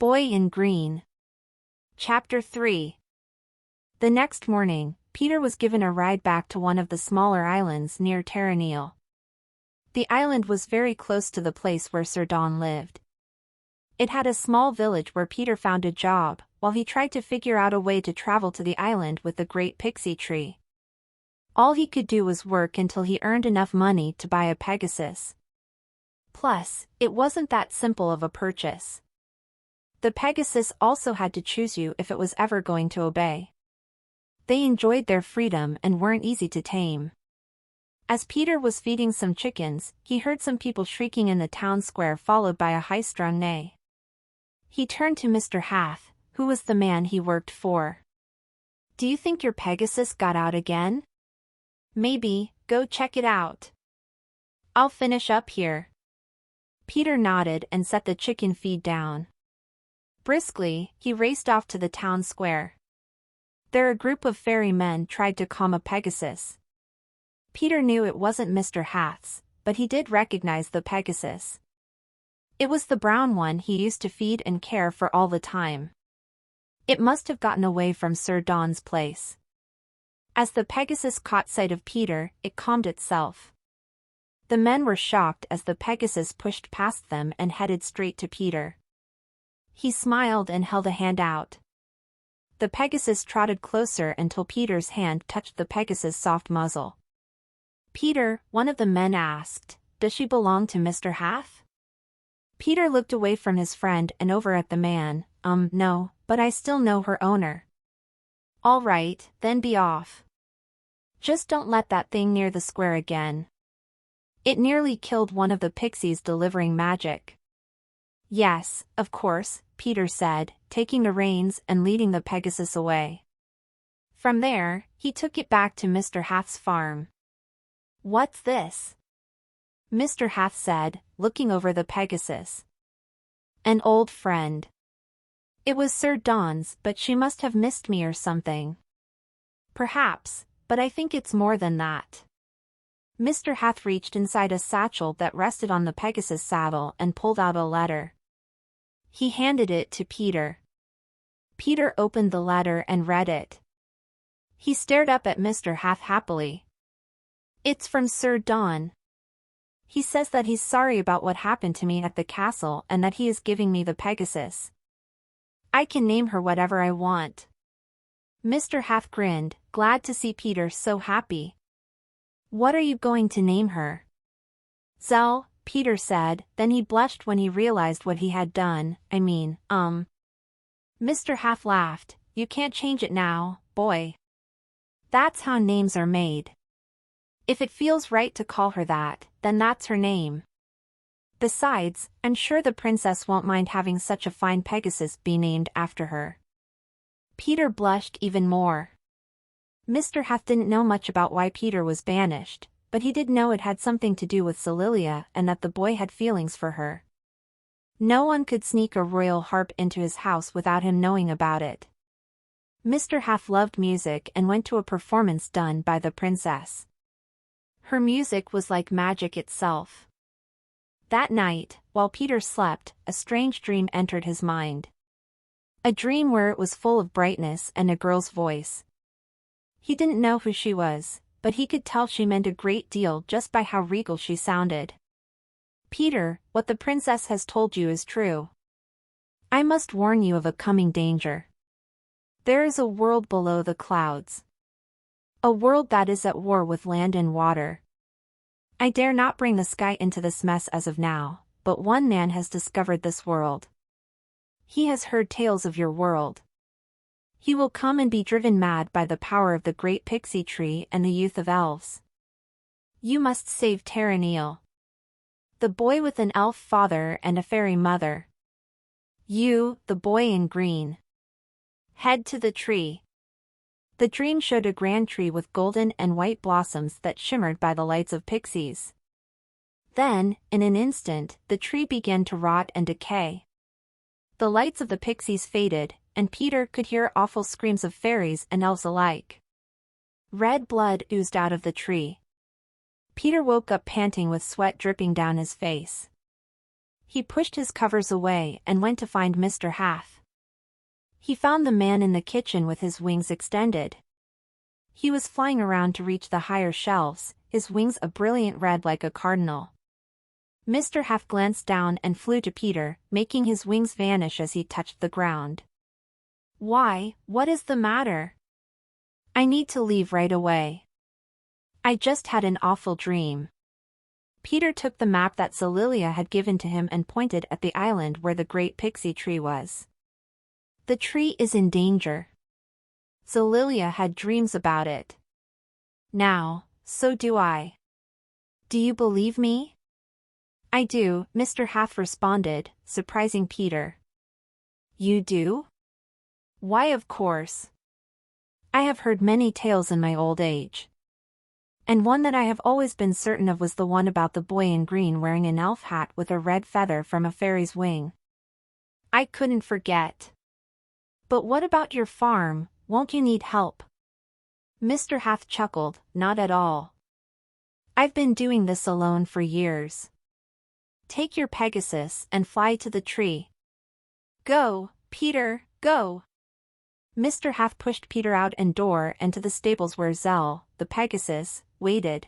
Boy in Green. Chapter 3. The next morning, Peter was given a ride back to one of the smaller islands near Terranil. The island was very close to the place where Sir Don lived. It had a small village where Peter found a job, while he tried to figure out a way to travel to the island with the great pixie tree. All he could do was work until he earned enough money to buy a Pegasus. Plus, it wasn't that simple of a purchase. The Pegasus also had to choose you if it was ever going to obey. They enjoyed their freedom and weren't easy to tame. As Peter was feeding some chickens, he heard some people shrieking in the town square, followed by a high-strung neigh. He turned to Mr. Hath, who was the man he worked for. "Do you think your Pegasus got out again?" "Maybe, go check it out." "I'll finish up here." Peter nodded and set the chicken feed down. Briskly, he raced off to the town square. There a group of ferrymen tried to calm a Pegasus. Peter knew it wasn't Mr. Hath's, but he did recognize the Pegasus. It was the brown one he used to feed and care for all the time. It must have gotten away from Sir Don's place. As the Pegasus caught sight of Peter, it calmed itself. The men were shocked as the Pegasus pushed past them and headed straight to Peter. He smiled and held a hand out. The Pegasus trotted closer until Peter's hand touched the Pegasus' soft muzzle. "Peter," one of the men asked, "does she belong to Mr. Hath?" Peter looked away from his friend and over at the man. No, but I still know her owner." "All right, then be off. Just don't let that thing near the square again. It nearly killed one of the pixies delivering magic." "Yes, of course," Peter said, taking the reins and leading the Pegasus away. From there, he took it back to Mr. Hath's farm. "What's this?" Mr. Hath said, looking over the Pegasus. "An old friend. It was Sir Don's, but she must have missed me or something." "Perhaps, but I think it's more than that." Mr. Hath reached inside a satchel that rested on the Pegasus saddle and pulled out a letter. He handed it to Peter. Peter opened the letter and read it. He stared up at Mr. Hath happily. "It's from Sir Don. He says that he's sorry about what happened to me at the castle and that he is giving me the Pegasus. I can name her whatever I want." Mr. Hath grinned, glad to see Peter so happy. "What are you going to name her?" "Zell," Peter said, then he blushed when he realized what he had done. Mr. Hath laughed. "You can't change it now, boy. That's how names are made. If it feels right to call her that, then that's her name. Besides, I'm sure the princess won't mind having such a fine Pegasus be named after her." Peter blushed even more. Mr. Hath didn't know much about why Peter was banished, but he did know it had something to do with Celilia and that the boy had feelings for her. No one could sneak a royal harp into his house without him knowing about it. Mr. Hath loved music and went to a performance done by the princess. Her music was like magic itself. That night, while Peter slept, a strange dream entered his mind. A dream where it was full of brightness and a girl's voice. He didn't know who she was, but he could tell she meant a great deal just by how regal she sounded. "Peter, what the princess has told you is true. I must warn you of a coming danger. There is a world below the clouds. A world that is at war with land and water. I dare not bring the sky into this mess as of now, but one man has discovered this world. He has heard tales of your world. He will come and be driven mad by the power of the great pixie tree and the youth of elves. You must save Terranil. The boy with an elf father and a fairy mother. You, the boy in green. Head to the tree." The dream showed a grand tree with golden and white blossoms that shimmered by the lights of pixies. Then, in an instant, the tree began to rot and decay. The lights of the pixies faded, and Peter could hear awful screams of fairies and elves alike. Red blood oozed out of the tree. Peter woke up panting with sweat dripping down his face. He pushed his covers away and went to find Mr. Hath. He found the man in the kitchen with his wings extended. He was flying around to reach the higher shelves, his wings a brilliant red like a cardinal. Mr. Hath glanced down and flew to Peter, making his wings vanish as he touched the ground. "Why, what is the matter? I need to leave right away. I just had an awful dream." Peter took the map that Cecilia had given to him and pointed at the island where the great pixie tree was. "The tree is in danger. Cecilia had dreams about it. Now, so do I. Do you believe me?" "I do," Mr. Hath responded, surprising Peter. "You do?" "Why, of course. I have heard many tales in my old age. And one that I have always been certain of was the one about the boy in green wearing an elf hat with a red feather from a fairy's wing. I couldn't forget." "But what about your farm? Won't you need help?" Mr. Hath chuckled, "Not at all. I've been doing this alone for years. Take your Pegasus and fly to the tree. Go, Peter, go." Mr. Hath pushed Peter out and door and to the stables where Zell, the Pegasus, waited.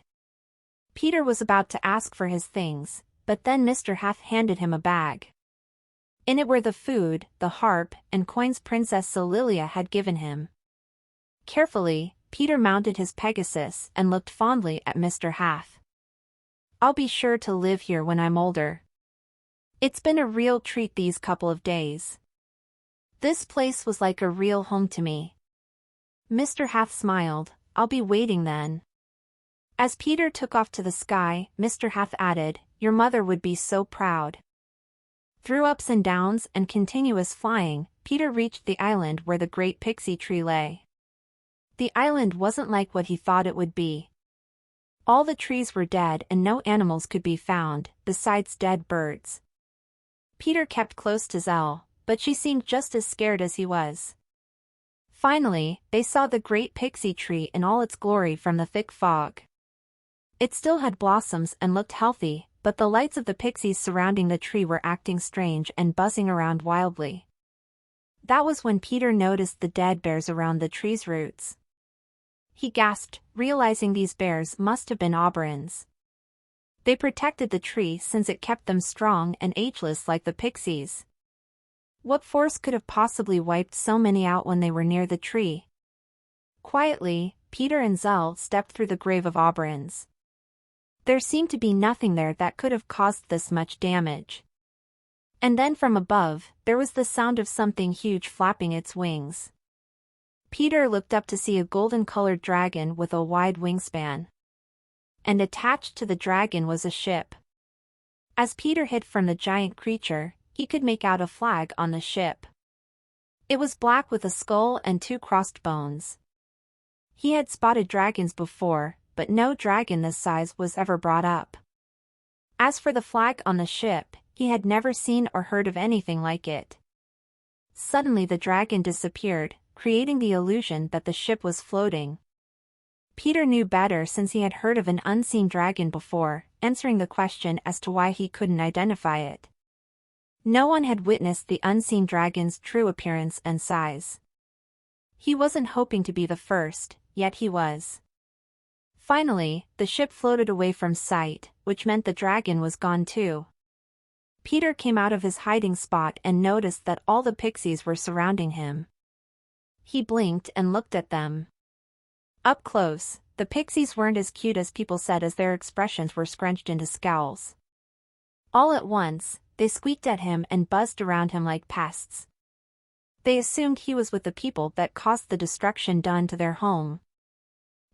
Peter was about to ask for his things, but then Mr. Hath handed him a bag. In it were the food, the harp, and coins Princess Cecilia had given him. Carefully, Peter mounted his Pegasus and looked fondly at Mr. Hath. "I'll be sure to live here when I'm older. It's been a real treat these couple of days. This place was like a real home to me." Mr. Hath smiled. "I'll be waiting then." As Peter took off to the sky, Mr. Hath added, "Your mother would be so proud." Through ups and downs and continuous flying, Peter reached the island where the great pixie tree lay. The island wasn't like what he thought it would be. All the trees were dead and no animals could be found, besides dead birds. Peter kept close to Zell, but she seemed just as scared as he was. Finally, they saw the great pixie tree in all its glory from the thick fog. It still had blossoms and looked healthy, but the lights of the pixies surrounding the tree were acting strange and buzzing around wildly. That was when Peter noticed the dead bears around the tree's roots. He gasped, realizing these bears must have been Oberons. They protected the tree since it kept them strong and ageless like the pixies. What force could have possibly wiped so many out when they were near the tree? Quietly, Peter and Zell stepped through the grave of Oberons. There seemed to be nothing there that could have caused this much damage. And then from above, there was the sound of something huge flapping its wings. Peter looked up to see a golden-colored dragon with a wide wingspan. And attached to the dragon was a ship. As Peter hid from the giant creature, he could make out a flag on the ship. It was black with a skull and two crossed bones. He had spotted dragons before, but no dragon this size was ever brought up. As for the flag on the ship, he had never seen or heard of anything like it. Suddenly the dragon disappeared, creating the illusion that the ship was floating. Peter knew better since he had heard of an unseen dragon before, answering the question as to why he couldn't identify it. No one had witnessed the unseen dragon's true appearance and size. He wasn't hoping to be the first, yet he was. Finally, the ship floated away from sight, which meant the dragon was gone too. Peter came out of his hiding spot and noticed that all the pixies were surrounding him. He blinked and looked at them. Up close, the pixies weren't as cute as people said, as their expressions were scrunched into scowls. All at once, they squeaked at him and buzzed around him like pests. They assumed he was with the people that caused the destruction done to their home.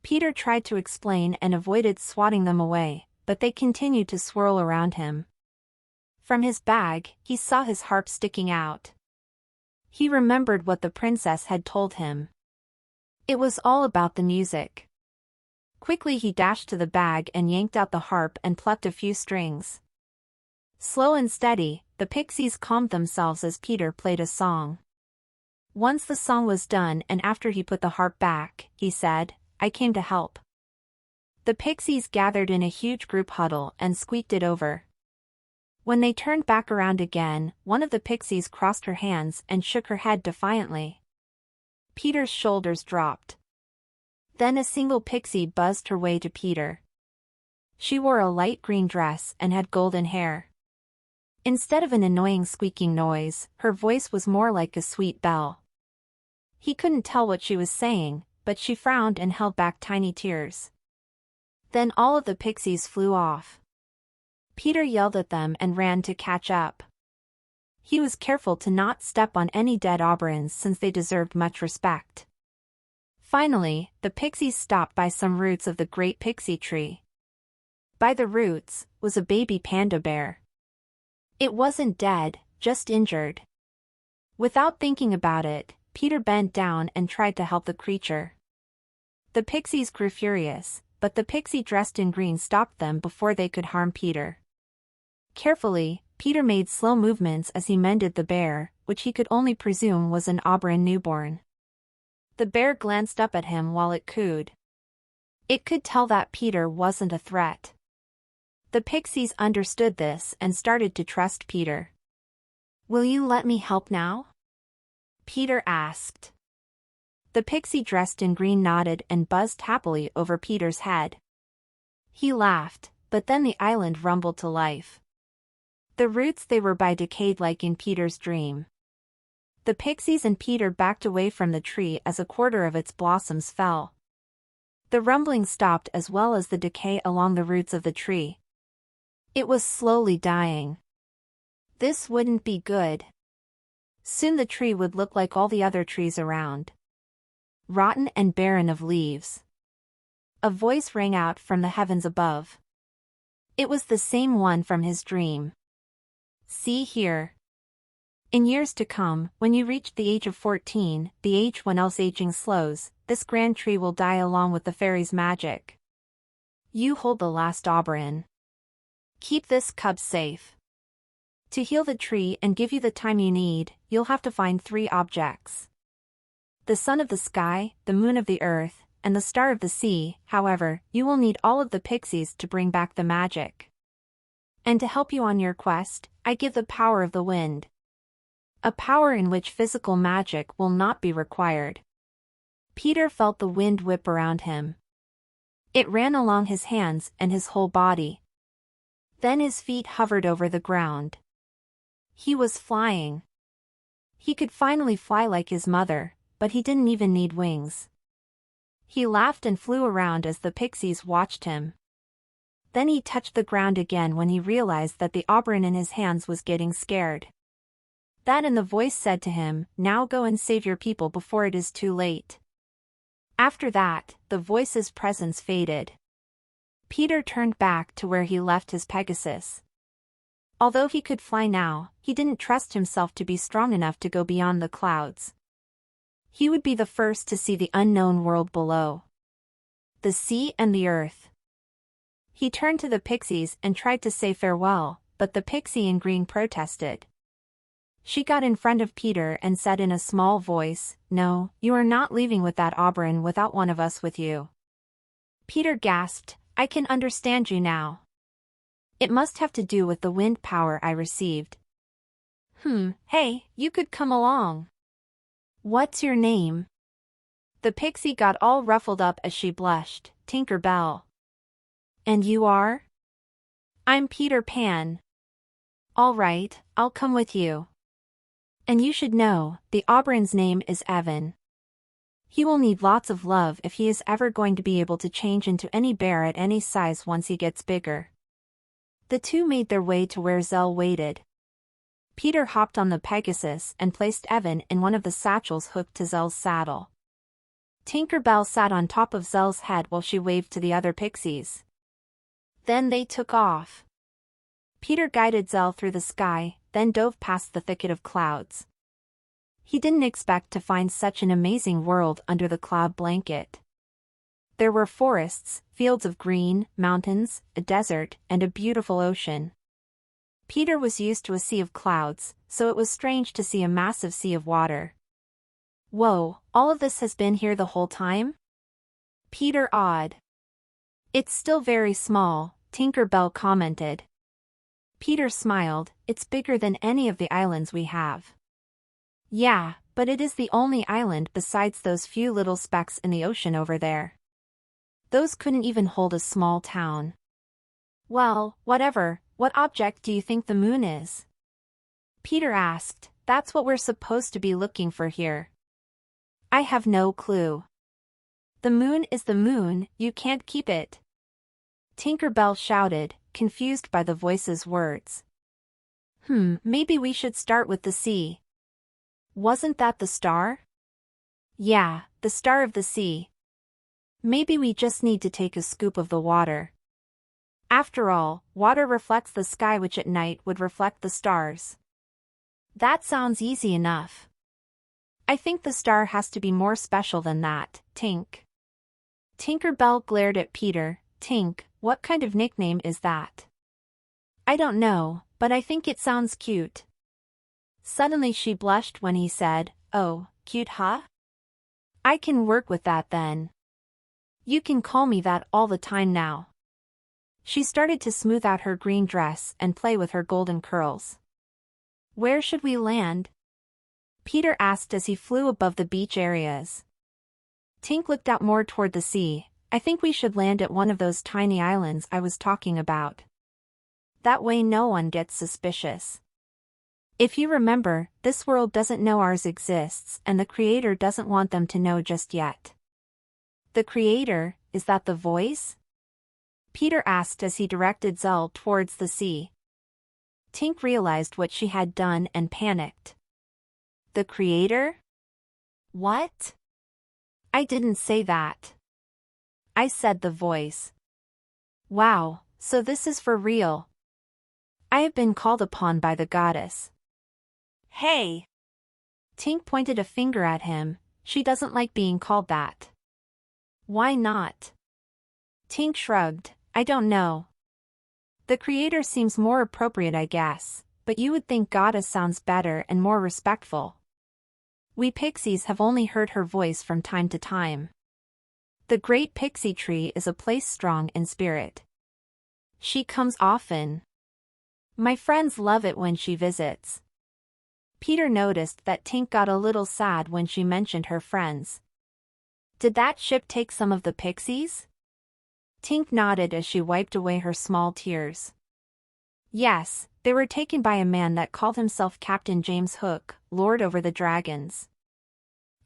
Peter tried to explain and avoided swatting them away, but they continued to swirl around him. From his bag, he saw his harp sticking out. He remembered what the princess had told him. It was all about the music. Quickly he dashed to the bag and yanked out the harp and plucked a few strings. Slow and steady, the pixies calmed themselves as Peter played a song. Once the song was done and after he put the harp back, he said, "I came to help." The pixies gathered in a huge group huddle and squeaked it over. When they turned back around again, one of the pixies crossed her hands and shook her head defiantly. Peter's shoulders dropped. Then a single pixie buzzed her way to Peter. She wore a light green dress and had golden hair. Instead of an annoying squeaking noise, her voice was more like a sweet bell. He couldn't tell what she was saying, but she frowned and held back tiny tears. Then all of the pixies flew off. Peter yelled at them and ran to catch up. He was careful to not step on any dead oberon's since they deserved much respect. Finally, the pixies stopped by some roots of the great pixie tree. By the roots was a baby panda bear. It wasn't dead, just injured. Without thinking about it, Peter bent down and tried to help the creature. The pixies grew furious, but the pixie dressed in green stopped them before they could harm Peter. Carefully, Peter made slow movements as he mended the bear, which he could only presume was an oberon newborn. The bear glanced up at him while it cooed. It could tell that Peter wasn't a threat. The pixies understood this and started to trust Peter. "Will you let me help now?" Peter asked. The pixie dressed in green nodded and buzzed happily over Peter's head. He laughed, but then the island rumbled to life. The roots they were by decayed like in Peter's dream. The pixies and Peter backed away from the tree as a quarter of its blossoms fell. The rumbling stopped as well as the decay along the roots of the tree. It was slowly dying. This wouldn't be good. Soon the tree would look like all the other trees around. Rotten and barren of leaves. A voice rang out from the heavens above. It was the same one from his dream. "See here. In years to come, when you reach the age of 14, the age when else aging slows, this grand tree will die along with the fairy's magic. You hold the last oberon. Keep this cub safe. To heal the tree and give you the time you need, you'll have to find 3 objects. The sun of the sky, the moon of the earth, and the star of the sea. However, you will need all of the pixies to bring back the magic. And to help you on your quest, I give the power of the wind. A power in which physical magic will not be required." Peter felt the wind whip around him. It ran along his hands and his whole body. Then his feet hovered over the ground. He was flying. He could finally fly like his mother, but he didn't even need wings. He laughed and flew around as the pixies watched him. Then he touched the ground again when he realized that the oberon in his hands was getting scared. That and the voice said to him, "Now go and save your people before it is too late." After that, the voice's presence faded. Peter turned back to where he left his Pegasus. Although he could fly now, he didn't trust himself to be strong enough to go beyond the clouds. He would be the first to see the unknown world below. The sea and the earth. He turned to the pixies and tried to say farewell, but the pixie in green protested. She got in front of Peter and said in a small voice, "No, you are not leaving with that oberon without one of us with you." Peter gasped, "I can understand you now. It must have to do with the wind power I received." Hey, you could come along. What's your name?" The pixie got all ruffled up as she blushed, "Tinker Bell." "And you are?" "I'm Peter Pan." "All right, I'll come with you. And you should know, the oberon's name is Evan. He will need lots of love if he is ever going to be able to change into any bear at any size once he gets bigger." The two made their way to where Zell waited. Peter hopped on the Pegasus and placed Evan in one of the satchels hooked to Zell's saddle. Tinker Bell sat on top of Zell's head while she waved to the other pixies. Then they took off. Peter guided Zell through the sky, then dove past the thicket of clouds. He didn't expect to find such an amazing world under the cloud blanket. There were forests, fields of green, mountains, a desert, and a beautiful ocean. Peter was used to a sea of clouds, so it was strange to see a massive sea of water. "Whoa, all of this has been here the whole time?" Peter awed. "It's still very small," Tinker Bell commented. Peter smiled. It's bigger than any of the islands we have. Yeah, but it is the only island besides those few little specks in the ocean over there. Those couldn't even hold a small town. Well, whatever, what object do you think the moon is? Peter asked. That's what we're supposed to be looking for here. I have no clue. The moon is the moon, you can't keep it. Tinker Bell shouted, confused by the voice's words. Maybe we should start with the sea. Wasn't that the star? Yeah, the star of the sea. Maybe we just need to take a scoop of the water. After all, water reflects the sky, which at night would reflect the stars. That sounds easy enough. I think the star has to be more special than that, Tink. Tinker Bell glared at Peter. Tink, what kind of nickname is that? I don't know, but I think it sounds cute. Suddenly she blushed when he said, oh, cute huh? I can work with that then. You can call me that all the time now. She started to smooth out her green dress and play with her golden curls. Where should we land? Peter asked as he flew above the beach areas. Tink looked out more toward the sea. I think we should land at one of those tiny islands I was talking about. That way no one gets suspicious. If you remember, this world doesn't know ours exists and the Creator doesn't want them to know just yet. The Creator, is that the voice? Peter asked as he directed Zell towards the sea. Tink realized what she had done and panicked. The Creator? What? I didn't say that. I said the voice. Wow, so this is for real. I have been called upon by the goddess. Hey! Tink pointed a finger at him. She doesn't like being called that. Why not? Tink shrugged. I don't know. The Creator seems more appropriate, I guess, but you would think goddess sounds better and more respectful. We pixies have only heard her voice from time to time. The great pixie tree is a place strong in spirit. She comes often. My friends love it when she visits. Peter noticed that Tink got a little sad when she mentioned her friends. Did that ship take some of the pixies? Tink nodded as she wiped away her small tears. Yes, they were taken by a man that called himself Captain James Hook, Lord over the Dragons.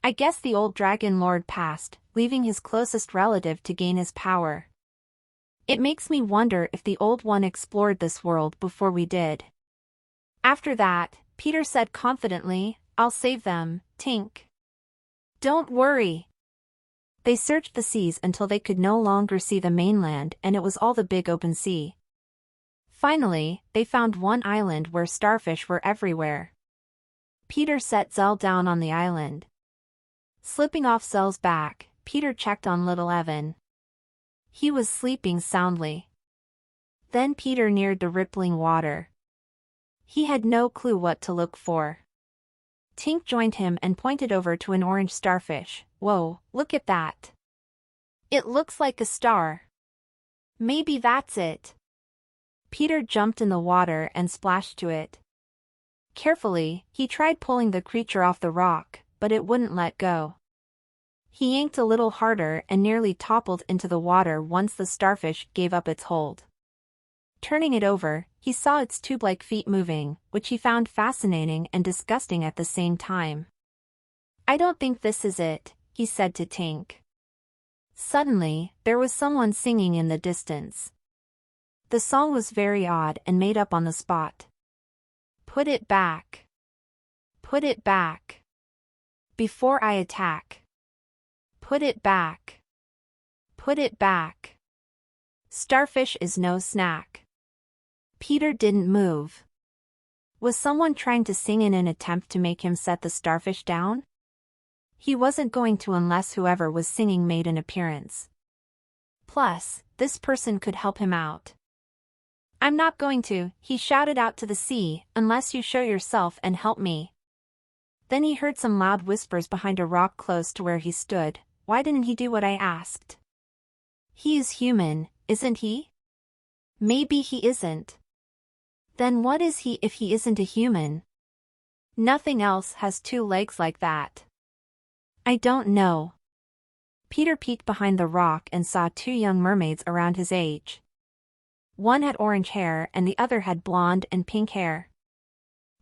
I guess the old dragon lord passed, leaving his closest relative to gain his power. It makes me wonder if the old one explored this world before we did. After that, Peter said confidently, I'll save them, Tink. Don't worry. They searched the seas until they could no longer see the mainland and it was all the big open sea. Finally, they found one island where starfish were everywhere. Peter set Zell down on the island. Slipping off Zell's back, Peter checked on little Evan. He was sleeping soundly. Then Peter neared the rippling water. He had no clue what to look for. Tink joined him and pointed over to an orange starfish. Whoa, look at that. It looks like a star. Maybe that's it. Peter jumped in the water and splashed to it. Carefully, he tried pulling the creature off the rock, but it wouldn't let go. He yanked a little harder and nearly toppled into the water once the starfish gave up its hold. Turning it over, he saw its tube-like feet moving, which he found fascinating and disgusting at the same time. I don't think this is it, he said to Tink. Suddenly, there was someone singing in the distance. The song was very odd and made up on the spot. Put it back. Put it back. Before I attack. Put it back. Put it back. Starfish is no snack. Peter didn't move. Was someone trying to sing in an attempt to make him set the starfish down? He wasn't going to unless whoever was singing made an appearance. Plus, this person could help him out. I'm not going to, he shouted out to the sea, unless you show yourself and help me. Then he heard some loud whispers behind a rock close to where he stood. Why didn't he do what I asked? He is human, isn't he? Maybe he isn't. Then what is he if he isn't a human? Nothing else has two legs like that. I don't know. Peter peeked behind the rock and saw two young mermaids around his age. One had orange hair and the other had blonde and pink hair.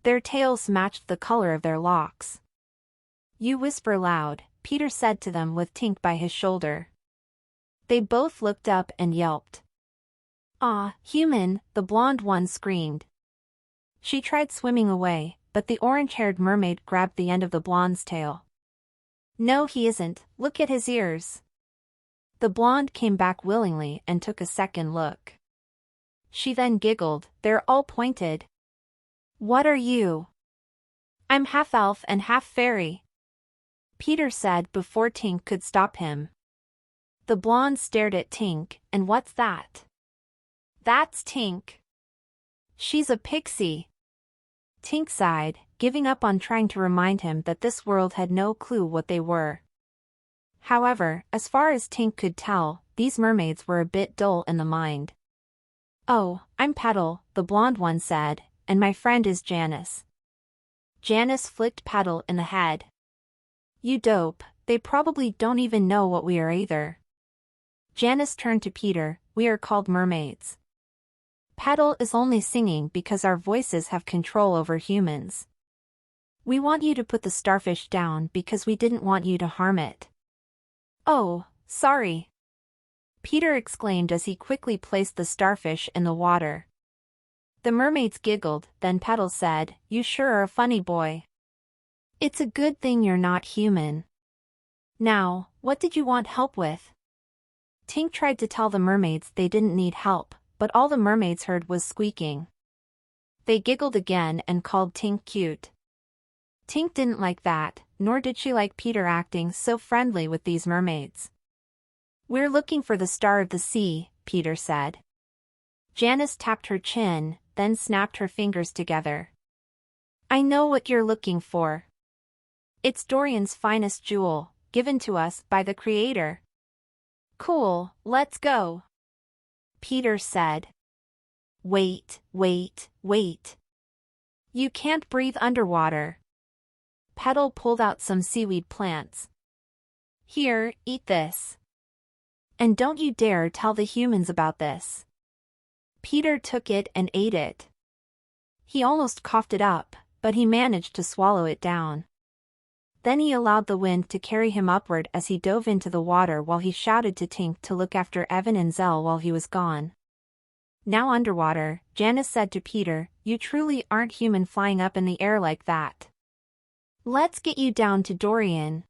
Their tails matched the color of their locks. You whisper loud, Peter said to them with Tink by his shoulder. They both looked up and yelped. Ah, human, the blonde one screamed. She tried swimming away, but the orange-haired mermaid grabbed the end of the blonde's tail. No, he isn't, look at his ears. The blonde came back willingly and took a second look. She then giggled, they're all pointed. What are you? I'm half elf and half fairy, Peter said before Tink could stop him. The blonde stared at Tink, and what's that? That's Tink. She's a pixie. Tink sighed, giving up on trying to remind him that this world had no clue what they were. However, as far as Tink could tell, these mermaids were a bit dull in the mind. Oh, I'm Petal, the blonde one said, and my friend is Janice. Janice flicked Petal in the head. You dope, they probably don't even know what we are either. Janice turned to Peter, we are called mermaids. Petal is only singing because our voices have control over humans. We want you to put the starfish down because we didn't want you to harm it. Oh, sorry. Peter exclaimed as he quickly placed the starfish in the water. The mermaids giggled, then Petal said, you sure are a funny boy. It's a good thing you're not human. Now, what did you want help with? Tink tried to tell the mermaids they didn't need help, but all the mermaids heard was squeaking. They giggled again and called Tink cute. Tink didn't like that, nor did she like Peter acting so friendly with these mermaids. We're looking for the star of the sea, Peter said. Janice tapped her chin, then snapped her fingers together. I know what you're looking for. It's Dorian's finest jewel, given to us by the Creator. Cool, let's go. Peter said. Wait. You can't breathe underwater. Petal pulled out some seaweed plants. Here, eat this. And don't you dare tell the humans about this. Peter took it and ate it. He almost coughed it up, but he managed to swallow it down. Then he allowed the wind to carry him upward as he dove into the water while he shouted to Tink to look after Evan and Zell while he was gone. Now underwater, Janice said to Peter, you truly aren't human flying up in the air like that. Let's get you down to Dorian.